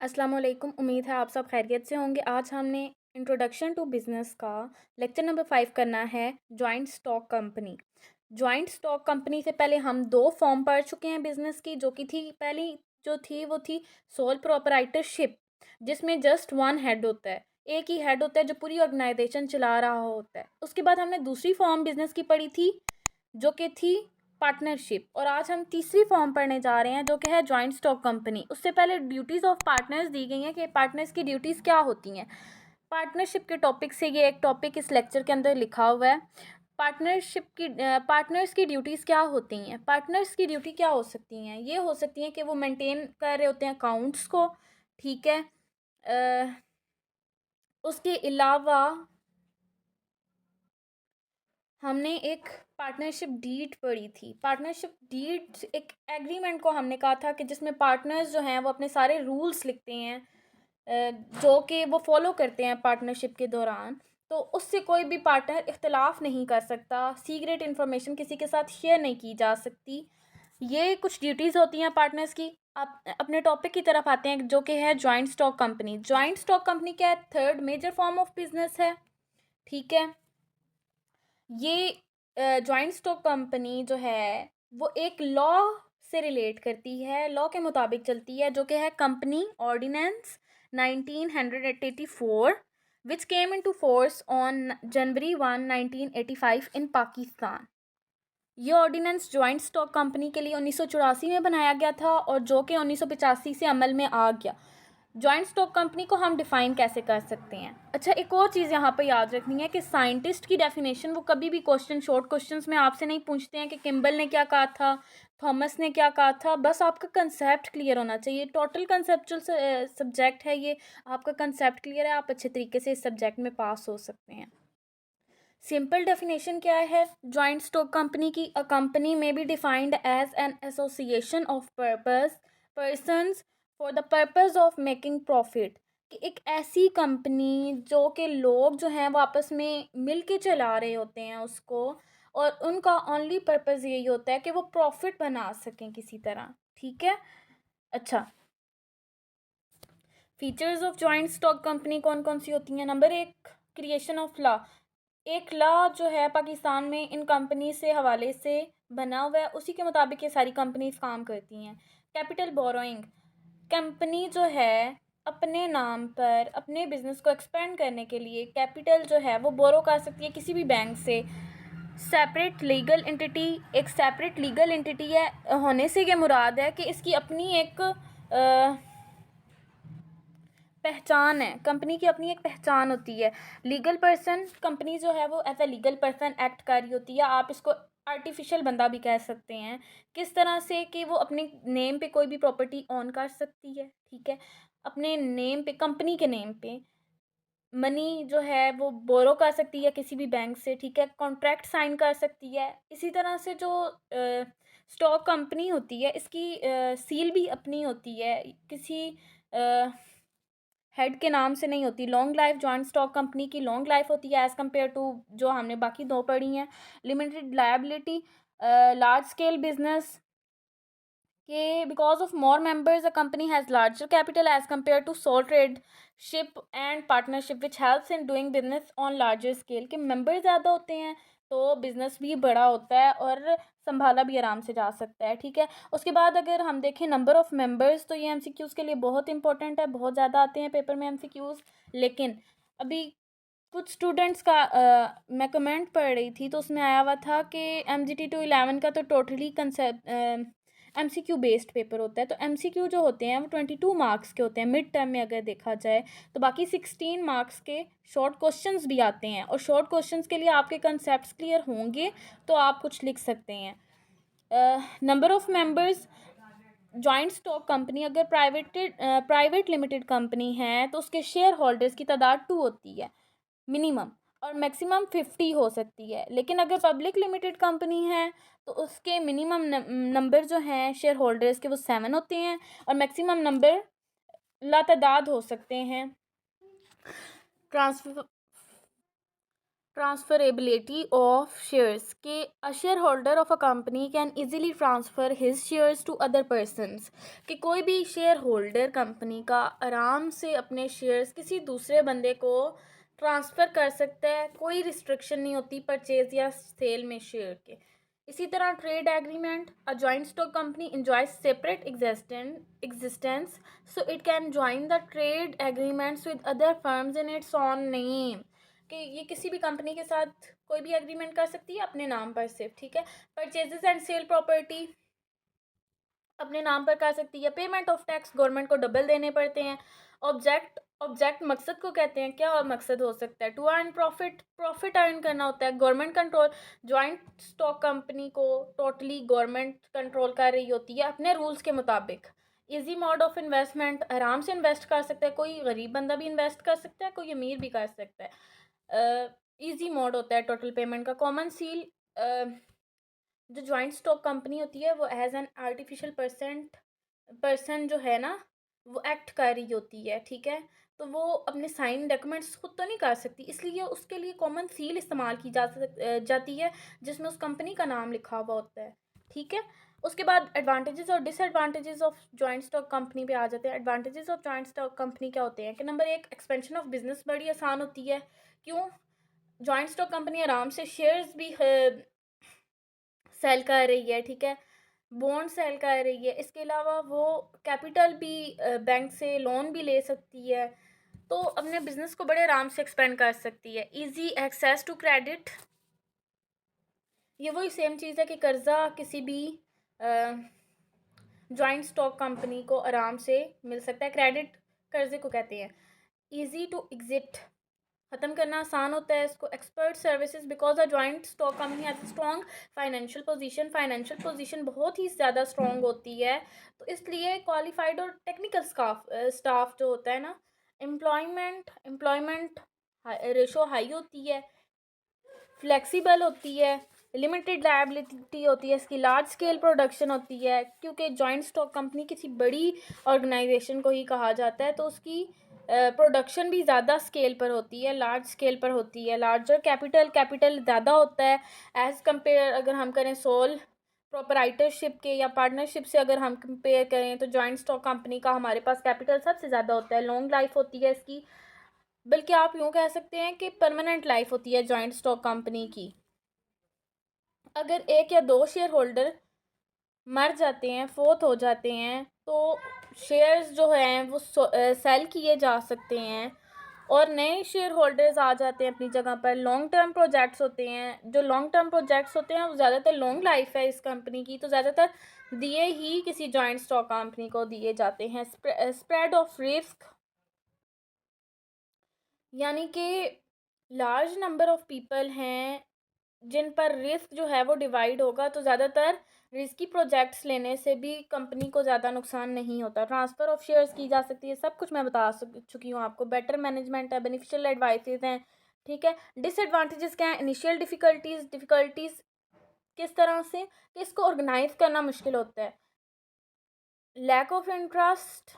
अस्सलाम वालेकुम। उम्मीद है आप सब खैरियत से होंगे। आज हमने इंट्रोडक्शन टू बिज़नेस का लेक्चर नंबर 5 करना है, joint stock company. Joint stock company से पहले हम 2 फॉर्म पढ़ चुके हैं बिज़नेस की, जो कि थी पहली जो थी वो थी सोल प्रोपराइटरशिप, जिसमें जस्ट 1 हेड होता है, एक ही हेड होता है जो पूरी ऑर्गेनाइजेशन चला रहा होता है। उसके बाद हमने दूसरी फॉर्म बिज़नेस की पढ़ी थी, जो कि थी पार्टनरशिप, और आज हम तीसरी फॉर्म पढ़ने जा रहे हैं जो कि है जॉइंट स्टॉक कंपनी। उससे पहले ड्यूटीज़ ऑफ पार्टनर्स दी गई हैं कि पार्टनर्स की ड्यूटीज़ क्या होती हैं। पार्टनरशिप के टॉपिक से ये एक टॉपिक इस लेक्चर के अंदर लिखा हुआ है। पार्टनर्स की ड्यूटीज़ क्या होती हैं। पार्टनर्स की ड्यूटी क्या हो सकती हैं, ये हो सकती हैं कि वो मेंटेन कर रहे होते हैं अकाउंट्स को, ठीक है। उसके अलावा हमने एक पार्टनरशिप डीड पढ़ी थी। पार्टनरशिप डीड एक एग्रीमेंट को हमने कहा था कि जिसमें पार्टनर्स जो हैं वो अपने सारे रूल्स लिखते हैं, जो कि वो फॉलो करते हैं पार्टनरशिप के दौरान। तो उससे कोई भी पार्टनर इख्तलाफ नहीं कर सकता, सीक्रेट इन्फॉर्मेशन किसी के साथ शेयर नहीं की जा सकती। ये कुछ ड्यूटीज़ होती हैं पार्टनर्स की। आप अपने टॉपिक की तरफ आते हैं जो कि है joint stock company. Joint stock company क्या है, third major form of business है, ठीक है। ये जॉइंट स्टॉक कंपनी जो है वो एक लॉ से रिलेट करती है, लॉ के मुताबिक चलती है, जो कि है company ordinance 1984, which came into force on January 1 1985 in Pakistan. ये ऑर्डिनेंस जॉइंट स्टॉक कंपनी के लिए 1984 में बनाया गया था, और जो कि 1985 से अमल में आ गया। जॉइंट स्टॉक कंपनी को हम डिफ़ाइन कैसे कर सकते हैं। अच्छा, एक और चीज़ यहाँ पे याद रखनी है कि साइंटिस्ट की डेफिनेशन वो कभी भी शॉर्ट क्वेश्चंस में आपसे नहीं पूछते हैं कि किम्बल ने क्या कहा था, थॉमस ने क्या कहा था। बस आपका कंसेप्ट क्लियर होना चाहिए। टोटल कंसेप्चुअल सब्जेक्ट है ये। आपका कंसेप्ट क्लियर है, आप अच्छे तरीके से इस सब्जेक्ट में पास हो सकते हैं। सिंपल डेफिनेशन क्या है जॉइंट स्टॉक कंपनी की। अ कंपनी में be defined as an association of persons for the purpose of making profit. कि एक ऐसी कंपनी जो कि लोग जो हैं वो आपस में मिल के चला रहे होते हैं उसको, और उनका ओनली पर्पस यही होता है कि वो प्रॉफिट बना सकें किसी तरह, ठीक है। अच्छा, features of joint stock company कौन कौन सी होती हैं। Number 1, creation of law. एक लॉ जो है पाकिस्तान में इन कंपनी से हवाले से बना हुआ है, उसी के मुताबिक ये सारी कंपनीज काम करती हैं। कैपिटल बोरोइंग, कंपनी जो है अपने नाम पर अपने बिजनेस को एक्सपेंड करने के लिए कैपिटल जो है वो बोरो कर सकती है किसी भी बैंक से। सेपरेट लीगल एंटिटी, एक सेपरेट लीगल एंटिटी है होने से ये मुराद है कि इसकी अपनी एक पहचान है, कंपनी की अपनी एक पहचान होती है। लीगल पर्सन, कंपनी जो है वो as a legal person act कर रही होती है। आप इसको आर्टिफिशियल बंदा भी कह सकते हैं। किस तरह से कि वो अपने नेम पे कोई भी प्रॉपर्टी ऑन कर सकती है, ठीक है। अपने नेम पे, कंपनी के नेम पे मनी जो है वो बोरो कर सकती है किसी भी बैंक से, ठीक है। कॉन्ट्रैक्ट साइन कर सकती है। इसी तरह से जो स्टॉक कंपनी होती है इसकी सील भी अपनी होती है, किसी हेड के नाम से नहीं होती। Long life joint stock company की लॉन्ग लाइफ होती है एज़ कम्पेयर टू जो हमने बाकी 2 पढ़ी हैं। Limited liability, large scale business के because of more members a company has larger capital as compare to sole tradeship and partnership which helps in doing business on larger scale. के member ज़्यादा होते हैं तो बिज़नेस भी बड़ा होता है और संभाला भी आराम से जा सकता है, ठीक है। उसके बाद अगर हम देखें नंबर ऑफ़ मेंबर्स, तो ये एमसीक्यूज़ के लिए बहुत इंपॉर्टेंट है, बहुत ज़्यादा आते हैं पेपर में एमसीक्यूज़। लेकिन अभी कुछ स्टूडेंट्स का मैं कमेंट पढ़ रही थी तो उसमें आया हुआ था कि MGT to 11 का तो totally concept MCQ based paper होता है। तो MCQ जो होते हैं वो 22 मार्क्स के होते हैं मिड टर्म में अगर देखा जाए, तो बाकी 16 मार्क्स के शॉर्ट क्वेश्चंस भी आते हैं, और शॉर्ट क्वेश्चंस के लिए आपके कंसेप्ट क्लियर होंगे तो आप कुछ लिख सकते हैं। Number of members, joint stock company अगर प्राइवेट लिमिटेड कंपनी है तो उसके शेयर होल्डर्स की तादाद 2 होती है मिनिमम, और मैक्सिमम 50 हो सकती है। लेकिन अगर पब्लिक लिमिटेड कंपनी है तो उसके मिनिमम नंबर जो हैं शेयर होल्डर्स के वो 7 होते हैं, और मैक्सिमम नंबर लातादाद हो सकते हैं। ट्रांसफर ट्रांसफरेबिलिटी ऑफ शेयर्स के a share holder of a company can easily transfer his shares to other persons, कि कोई भी शेयर होल्डर कंपनी का आराम से अपने शेयर्स किसी दूसरे बंदे को ट्रांसफ़र कर सकता है, कोई रिस्ट्रिक्शन नहीं होती परचेज या सेल में शेयर के। इसी तरह trade agreement, a joint stock company enjoys separate existence, so it can join the trade agreements with other firms in its on name, कि ये किसी भी कंपनी के साथ कोई भी एग्रीमेंट कर सकती है अपने नाम पर सिर्फ, ठीक है। परचेजेस एंड सेल प्रॉपर्टी अपने नाम पर कर सकती है। पेमेंट ऑफ टैक्स गवर्नमेंट को डबल देने पड़ते हैं। ऑब्जेक्ट मकसद को कहते हैं, क्या और मकसद हो सकता है? टू अर्न प्रॉफिट अर्न करना होता है। Government control, joint stock company को टोटली गवर्नमेंट कंट्रोल कर रही होती है अपने रूल्स के मुताबिक। इजी मोड ऑफ इन्वेस्टमेंट, आराम से इन्वेस्ट कर सकता है, कोई गरीब बंदा भी इन्वेस्ट कर सकता है, कोई अमीर भी कर सकता है। इजी मोड होता है टोटल पेमेंट का। कॉमन सील, जो जॉइंट स्टॉक कंपनी होती है वो एज एन आर्टिफिशियल पर्सन जो है ना, वो एक्ट कर रही होती है, ठीक है। तो वो अपने साइन डॉक्यूमेंट्स खुद तो नहीं कर सकती, इसलिए उसके लिए कॉमन सील इस्तेमाल की जाती है जिसमें उस कंपनी का नाम लिखा हुआ होता है, ठीक है। उसके बाद एडवांटेजेस और disadvantages of joint stock company पे आ जाते हैं। Advantages of joint stock company क्या होते हैं कि नंबर 1, एक्सपेंशन ऑफ बिजनेस बड़ी आसान होती है। क्यों? जॉइंट स्टॉक कंपनी आराम से शेयर्स भी सेल कर रही है, ठीक है, बॉन्ड सेल कर रही है। इसके अलावा वो कैपिटल भी बैंक से लोन भी ले सकती है, तो अपने बिजनेस को बड़े आराम से एक्सपेंड कर सकती है। इजी एक्सेस टू क्रेडिट, ये वही सेम चीज़ है कि कर्ज़ा किसी भी जॉइंट स्टॉक कंपनी को आराम से मिल सकता है। क्रेडिट कर्जे को कहते हैं। इजी टू एग्जिट, ख़त्म करना आसान होता है इसको। Expert services, because a joint stock company has strong financial position बहुत ही ज़्यादा स्ट्रॉन्ग होती है, तो इसलिए क्वालिफाइड और टेक्निकल स्टाफ जो होता है ना, एम्प्लॉयमेंट रेशो हाई होती है, फ्लेक्सिबल होती है, लिमिटेड लायबिलिटी होती है, इसकी लार्ज स्केल प्रोडक्शन होती है, क्योंकि जॉइंट स्टॉक कंपनी किसी बड़ी ऑर्गेनाइजेशन को ही कहा जाता है, तो उसकी प्रोडक्शन भी ज़्यादा स्केल पर होती है, लार्ज स्केल पर होती है। लार्जर कैपिटल ज़्यादा होता है एज़ कम्पेयर, अगर हम करें सोल प्रोपराइटरशिप के या पार्टनरशिप से अगर हम कंपेयर करें, तो जॉइंट स्टॉक कंपनी का हमारे पास कैपिटल सबसे ज़्यादा होता है। लॉन्ग लाइफ होती है इसकी, बल्कि आप यूँ कह सकते हैं कि परमानेंट लाइफ होती है जॉइंट स्टॉक कंपनी की। अगर एक या दो शेयर होल्डर मर जाते हैं, फोत हो जाते हैं, तो शेयर्स जो हैं वो सेल किए जा सकते हैं और नए शेयर होल्डर्स आ जाते हैं अपनी जगह पर। लॉन्ग टर्म प्रोजेक्ट्स होते हैं, जो लॉन्ग टर्म प्रोजेक्ट्स होते हैं वो ज़्यादातर लॉन्ग लाइफ है इस कंपनी की, तो ज़्यादातर दिए ही किसी जॉइंट स्टॉक कंपनी को दिए जाते हैं। स्प्रेड ऑफ रिस्क, यानी कि लार्ज नंबर ऑफ पीपल हैं जिन पर रिस्क जो है वो डिवाइड होगा, तो ज़्यादातर रिस्की प्रोजेक्ट्स लेने से भी कंपनी को ज़्यादा नुकसान नहीं होता। ट्रांसफ़र ऑफ शेयर्स की जा सकती है, सब कुछ मैं बता चुकी हूँ आपको। बेटर मैनेजमेंट है, बेनिफिशियल एडवाइसेस हैं, ठीक है। डिसएडवांटेजेस क्या है? इनिशियल डिफ़िकल्टीज़ किस तरह से कि इसको ऑर्गेनाइज करना मुश्किल होता है। Lack of interest,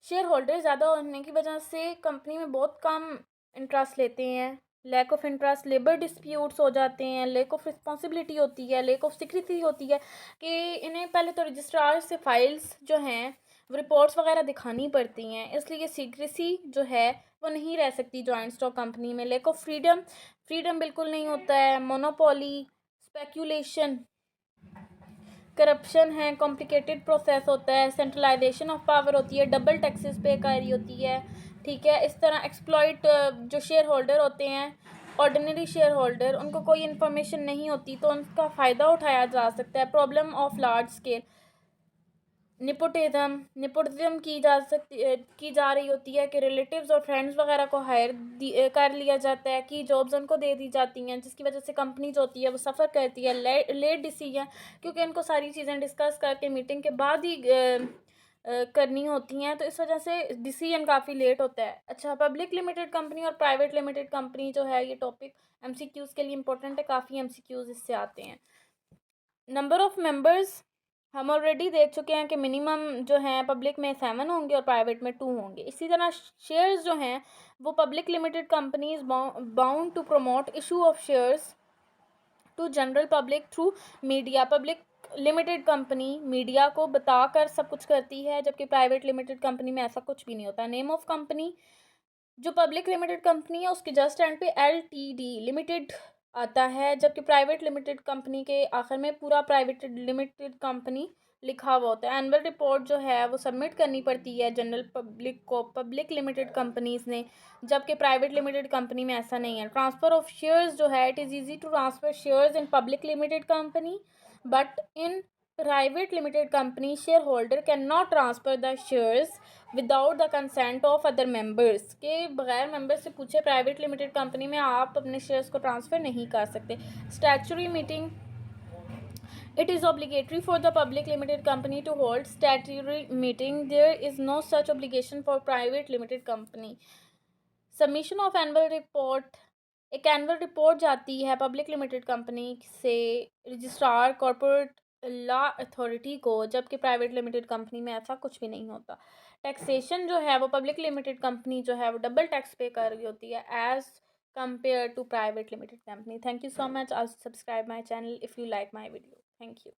share holder ज़्यादा होने की वजह से कंपनी में बहुत कम इंटरेस्ट लेते हैं। Lack of interest, labour disputes हो जाते हैं, लैक ऑफ रिस्पॉन्सिबिलिटी होती है, लैक ऑफ सिक्रेसी होती है कि इन्हें पहले तो रजिस्ट्रार से फाइल्स जो हैं वो रिपोर्ट्स वगैरह दिखानी पड़ती हैं, इसलिए सीक्रेसी जो है वो नहीं रह सकती जॉइंट स्टॉक कंपनी में। लैक ऑफ फ्रीडम बिल्कुल नहीं होता है। मोनोपोली, स्पेक्यूलेशन, करप्शन है, कॉम्प्लिकेटेड प्रोसेस होता है, सेंट्रलाइजेशन ऑफ पावर होती है, डबल टैक्सेस पे कर रही होती है, ठीक है। इस तरह एक्सप्लॉइट, जो शेयर होल्डर होते हैं, ऑर्डिनरी शेयर होल्डर, उनको कोई इन्फॉर्मेशन नहीं होती तो उनका फ़ायदा उठाया जा सकता है। Problem of large scale, nepotism की जा रही होती है कि रिलेटिव्स और फ्रेंड्स वगैरह को हायर कर लिया जाता है, कि जॉब्स उनको दे दी जाती हैं, जिसकी वजह से कंपनी जो होती है वो सफ़र करती है। लेट डिसीजन, क्योंकि इनको सारी चीज़ें डिस्कस करके मीटिंग के बाद ही करनी होती हैं, तो इस वजह से डिसीजन काफ़ी लेट होता है। अच्छा, पब्लिक लिमिटेड कंपनी और प्राइवेट लिमिटेड कंपनी जो है, ये टॉपिक MCQs के लिए इंपॉर्टेंट है, काफ़ी MCQs इससे आते हैं। नंबर ऑफ मेंबर्स हम ऑलरेडी देख चुके हैं कि मिनिमम जो हैं पब्लिक में 7 होंगे और प्राइवेट में 2 होंगे। इसी तरह शेयर्स जो हैं वो public limited companies bound to promote issue of shares to general public through media. Public limited company media को बताकर सब कुछ करती है, जबकि प्राइवेट लिमिटेड कंपनी में ऐसा कुछ भी नहीं होता। नेम ऑफ कंपनी, जो पब्लिक लिमिटेड कंपनी है उसके जस्ट एंड पे LTD लिमिटेड आता है, जबकि प्राइवेट लिमिटेड कंपनी के आखिर में पूरा प्राइवेट लिमिटेड कंपनी लिखा हुआ होता है। एनुअल रिपोर्ट जो है वो सबमिट करनी पड़ती है जनरल पब्लिक को पब्लिक लिमिटेड कंपनीज ने, जबकि प्राइवेट लिमिटेड कंपनी में ऐसा नहीं है। ट्रांसफ़र ऑफ शेयर्स जो है, it is easy to transfer shares in public limited company, but in private limited company share holder can not transfer the shares without the consent of other members. के बगैर member से पूछे private limited company में आप अपने shares को transfer नहीं कर सकते। Statutory meeting, it is obligatory for the public limited company to hold statutory meeting. There is no such obligation for private limited company. Submission of annual report, एक annual report जाती है public limited company से registrar corporate law authority को, जबकि private limited company में ऐसा कुछ भी नहीं होता। टैक्सेशन जो है वो पब्लिक लिमिटेड कंपनी जो है वो डबल टैक्स पे कर रही होती है as compare to private limited company. Thank you so much. I subscribe my channel if you like my video. Thank you.